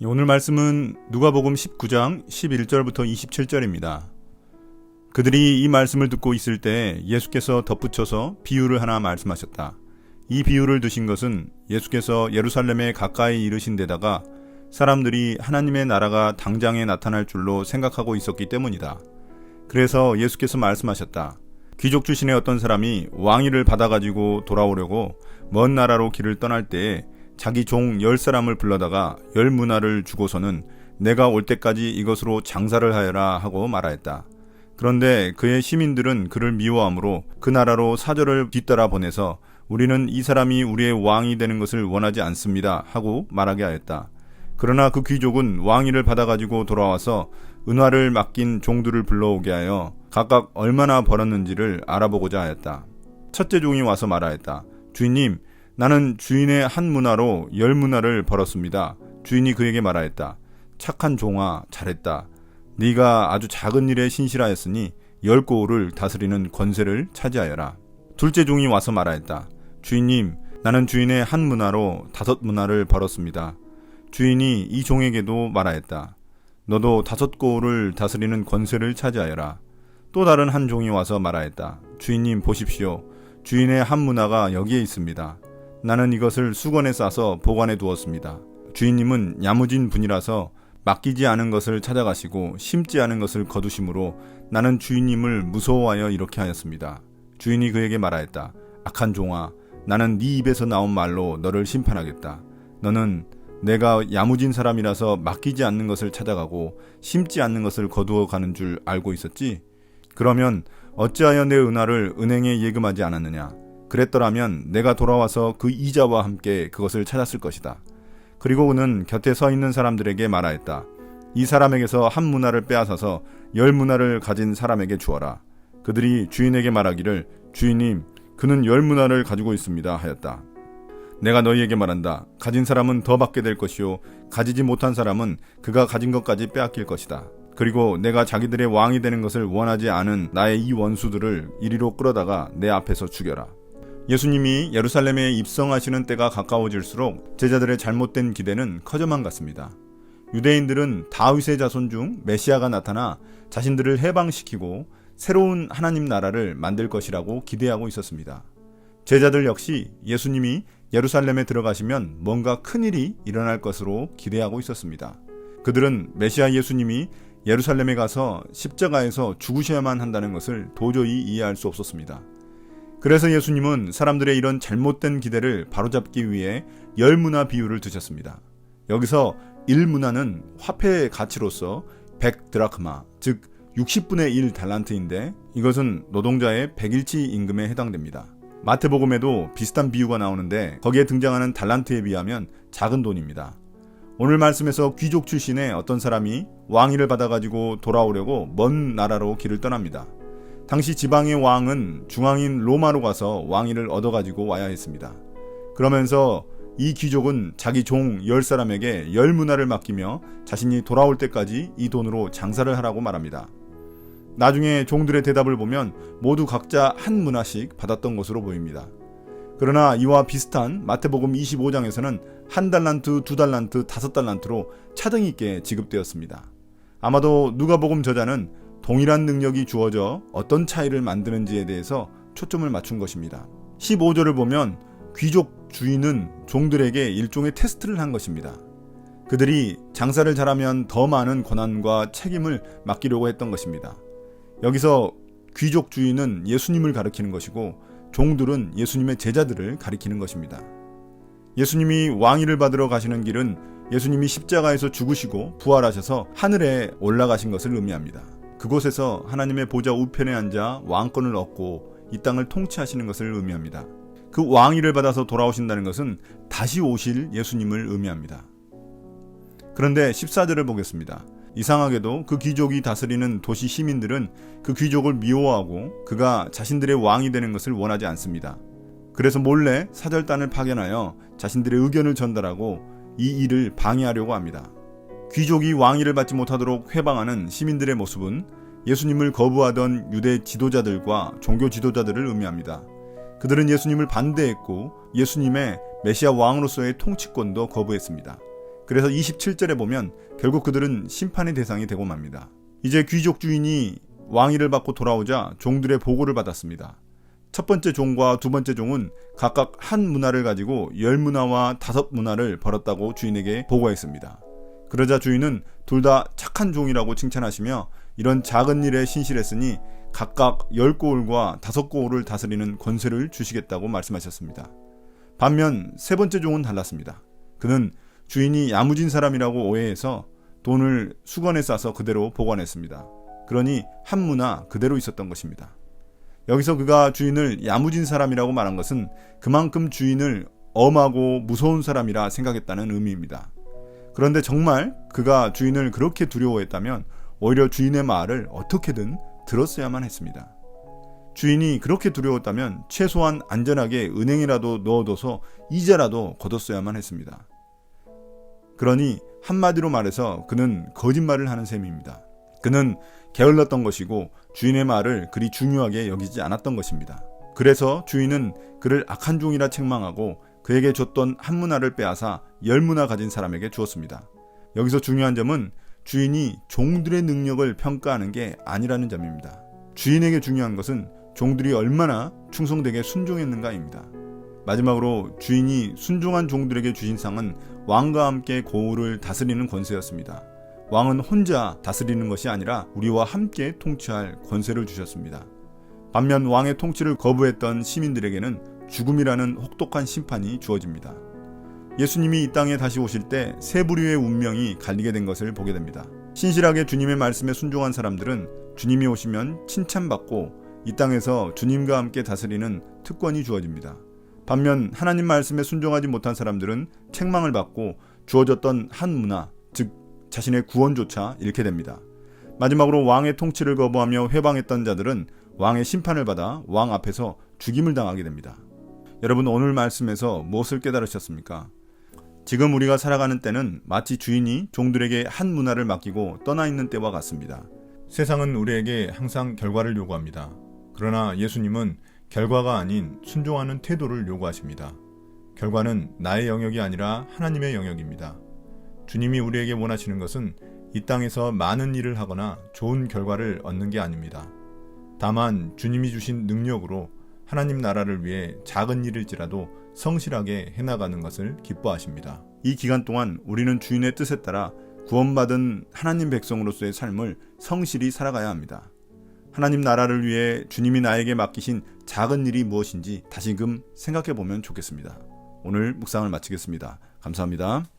오늘 말씀은 누가복음 19장 11절부터 27절입니다. 그들이 이 말씀을 듣고 있을 때 예수께서 덧붙여서 비유를 하나 말씀하셨다. 이 비유를 드신 것은 예수께서 예루살렘에 가까이 이르신 데다가 사람들이 하나님의 나라가 당장에 나타날 줄로 생각하고 있었기 때문이다. 그래서 예수께서 말씀하셨다. 귀족 출신의 어떤 사람이 왕위를 받아가지고 돌아오려고 먼 나라로 길을 떠날 때에 자기 종 10사람을 불러다가 10문화를 주고서는 내가 올 때까지 이것으로 장사를 하여라 하고 말하였다. 그런데 그의 시민들은 그를 미워하므로 그 나라로 사절을 뒤따라 보내서 우리는 이 사람이 우리의 왕이 되는 것을 원하지 않습니다 하고 말하게 하였다. 그러나 그 귀족은 왕위를 받아가지고 돌아와서 은화를 맡긴 종들을 불러오게 하여 각각 얼마나 벌었는지를 알아보고자 하였다. 첫째 종이 와서 말하였다. 주인님, 나는 주인의 한 문화로 10문화를 벌었습니다. 주인이 그에게 말하였다. 착한 종아, 잘했다. 네가 아주 작은 일에 신실하였으니 10고을을 다스리는 권세를 차지하여라. 둘째 종이 와서 말하였다. 주인님, 나는 주인의 한 문화로 5문화를 벌었습니다. 주인이 이 종에게도 말하였다. 너도 5고을을 다스리는 권세를 차지하여라. 또 다른 한 종이 와서 말하였다. 주인님, 보십시오. 주인의 한 문화가 여기에 있습니다. 나는 이것을 수건에 싸서 보관해 두었습니다. 주인님은 야무진 분이라서 맡기지 않은 것을 찾아가시고 심지 않은 것을 거두심으로 나는 주인님을 무서워하여 이렇게 하였습니다. 주인이 그에게 말하였다. 악한 종아, 나는 네 입에서 나온 말로 너를 심판하겠다. 너는 내가 야무진 사람이라서 맡기지 않는 것을 찾아가고 심지 않는 것을 거두어 가는 줄 알고 있었지? 그러면 어찌하여 내 은화를 은행에 예금하지 않았느냐? 그랬더라면 내가 돌아와서 그 이자와 함께 그것을 찾았을 것이다. 그리고 그는 곁에 서 있는 사람들에게 말하였다. 이 사람에게서 한 문화를 빼앗아서 10문화를 가진 사람에게 주어라. 그들이 주인에게 말하기를 주인님, 그는 10문화를 가지고 있습니다 하였다. 내가 너희에게 말한다. 가진 사람은 더 받게 될 것이요 가지지 못한 사람은 그가 가진 것까지 빼앗길 것이다. 그리고 내가 자기들의 왕이 되는 것을 원하지 않은 나의 이 원수들을 이리로 끌어다가 내 앞에서 죽여라. 예수님이 예루살렘에 입성하시는 때가 가까워질수록 제자들의 잘못된 기대는 커져만 갔습니다. 유대인들은 다윗의 자손 중 메시아가 나타나 자신들을 해방시키고 새로운 하나님 나라를 만들 것이라고 기대하고 있었습니다. 제자들 역시 예수님이 예루살렘에 들어가시면 뭔가 큰일이 일어날 것으로 기대하고 있었습니다. 그들은 메시아 예수님이 예루살렘에 가서 십자가에서 죽으셔야만 한다는 것을 도저히 이해할 수 없었습니다. 그래서 예수님은 사람들의 이런 잘못된 기대를 바로잡기 위해 10문화 비유를 드셨습니다. 여기서 1문화는 화폐의 가치로서 100드라크마, 즉 60분의 1 달란트인데 이것은 노동자의 100일치 임금에 해당됩니다. 마태복음에도 비슷한 비유가 나오는데 거기에 등장하는 달란트에 비하면 작은 돈입니다. 오늘 말씀에서 귀족 출신의 어떤 사람이 왕위를 받아가지고 돌아오려고 먼 나라로 길을 떠납니다. 당시 지방의 왕은 중앙인 로마로 가서 왕위를 얻어가지고 와야 했습니다. 그러면서 이 귀족은 자기 종 10사람에게 10문화를 맡기며 자신이 돌아올 때까지 이 돈으로 장사를 하라고 말합니다. 나중에 종들의 대답을 보면 모두 각자 한 문화씩 받았던 것으로 보입니다. 그러나 이와 비슷한 마태복음 25장에서는 1달란트, 2달란트, 5달란트로 차등 있게 지급되었습니다. 아마도 누가복음 저자는 동일한 능력이 주어져 어떤 차이를 만드는지에 대해서 초점을 맞춘 것입니다. 15절을 보면 귀족 주인은 종들에게 일종의 테스트를 한 것입니다. 그들이 장사를 잘하면 더 많은 권한과 책임을 맡기려고 했던 것입니다. 여기서 귀족 주인은 예수님을 가리키는 것이고 종들은 예수님의 제자들을 가리키는 것입니다. 예수님이 왕위를 받으러 가시는 길은 예수님이 십자가에서 죽으시고 부활하셔서 하늘에 올라가신 것을 의미합니다. 그곳에서 하나님의 보좌 우편에 앉아 왕권을 얻고 이 땅을 통치하시는 것을 의미합니다. 그 왕위를 받아서 돌아오신다는 것은 다시 오실 예수님을 의미합니다. 그런데 14절을 보겠습니다. 이상하게도 그 귀족이 다스리는 도시 시민들은 그 귀족을 미워하고 그가 자신들의 왕이 되는 것을 원하지 않습니다. 그래서 몰래 사절단을 파견하여 자신들의 의견을 전달하고 이 일을 방해하려고 합니다. 귀족이 왕위를 받지 못하도록 회방하는 시민들의 모습은 예수님을 거부하던 유대 지도자들과 종교 지도자들을 의미합니다. 그들은 예수님을 반대했고 예수님의 메시아 왕으로서의 통치권도 거부했습니다. 그래서 27절에 보면 결국 그들은 심판의 대상이 되고 맙니다. 이제 귀족 주인이 왕위를 받고 돌아오자 종들의 보고를 받았습니다. 첫 번째 종과 두 번째 종은 각각 한 문화를 가지고 10문화와 5문화를 벌었다고 주인에게 보고했습니다. 그러자 주인은 둘 다 착한 종이라고 칭찬하시며 이런 작은 일에 신실했으니 각각 10고을과 5고을을 다스리는 권세를 주시겠다고 말씀하셨습니다. 반면 세 번째 종은 달랐습니다. 그는 주인이 야무진 사람이라고 오해해서 돈을 수건에 싸서 그대로 보관했습니다. 그러니 한 문화 그대로 있었던 것입니다. 여기서 그가 주인을 야무진 사람이라고 말한 것은 그만큼 주인을 엄하고 무서운 사람이라 생각했다는 의미입니다. 그런데 정말 그가 주인을 그렇게 두려워했다면 오히려 주인의 말을 어떻게든 들었어야만 했습니다. 주인이 그렇게 두려웠다면 최소한 안전하게 은행이라도 넣어둬서 이자라도 거뒀어야만 했습니다. 그러니 한마디로 말해서 그는 거짓말을 하는 셈입니다. 그는 게을렀던 것이고 주인의 말을 그리 중요하게 여기지 않았던 것입니다. 그래서 주인은 그를 악한 종이라 책망하고 그에게 줬던 한 문화를 빼앗아 10문화 가진 사람에게 주었습니다. 여기서 중요한 점은 주인이 종들의 능력을 평가하는 게 아니라는 점입니다. 주인에게 중요한 것은 종들이 얼마나 충성되게 순종했는가입니다. 마지막으로 주인이 순종한 종들에게 주신 상은 왕과 함께 고을을 다스리는 권세였습니다. 왕은 혼자 다스리는 것이 아니라 우리와 함께 통치할 권세를 주셨습니다. 반면 왕의 통치를 거부했던 시민들에게는 죽음이라는 혹독한 심판이 주어집니다. 예수님이 이 땅에 다시 오실 때 세 부류의 운명이 갈리게 된 것을 보게 됩니다. 신실하게 주님의 말씀에 순종한 사람들은 주님이 오시면 칭찬받고 이 땅에서 주님과 함께 다스리는 특권이 주어집니다. 반면 하나님 말씀에 순종하지 못한 사람들은 책망을 받고 주어졌던 한 문화, 즉 자신의 구원조차 잃게 됩니다. 마지막으로 왕의 통치를 거부하며 회방했던 자들은 왕의 심판을 받아 왕 앞에서 죽임을 당하게 됩니다. 여러분, 오늘 말씀에서 무엇을 깨달으셨습니까? 지금 우리가 살아가는 때는 마치 주인이 종들에게 한 문화를 맡기고 떠나 있는 때와 같습니다. 세상은 우리에게 항상 결과를 요구합니다. 그러나 예수님은 결과가 아닌 순종하는 태도를 요구하십니다. 결과는 나의 영역이 아니라 하나님의 영역입니다. 주님이 우리에게 원하시는 것은 이 땅에서 많은 일을 하거나 좋은 결과를 얻는 게 아닙니다. 다만 주님이 주신 능력으로 하나님 나라를 위해 작은 일일지라도 성실하게 해나가는 것을 기뻐하십니다. 이 기간 동안 우리는 주인의 뜻에 따라 구원받은 하나님 백성으로서의 삶을 성실히 살아가야 합니다. 하나님 나라를 위해 주님이 나에게 맡기신 작은 일이 무엇인지 다시금 생각해 보면 좋겠습니다. 오늘 묵상을 마치겠습니다. 감사합니다.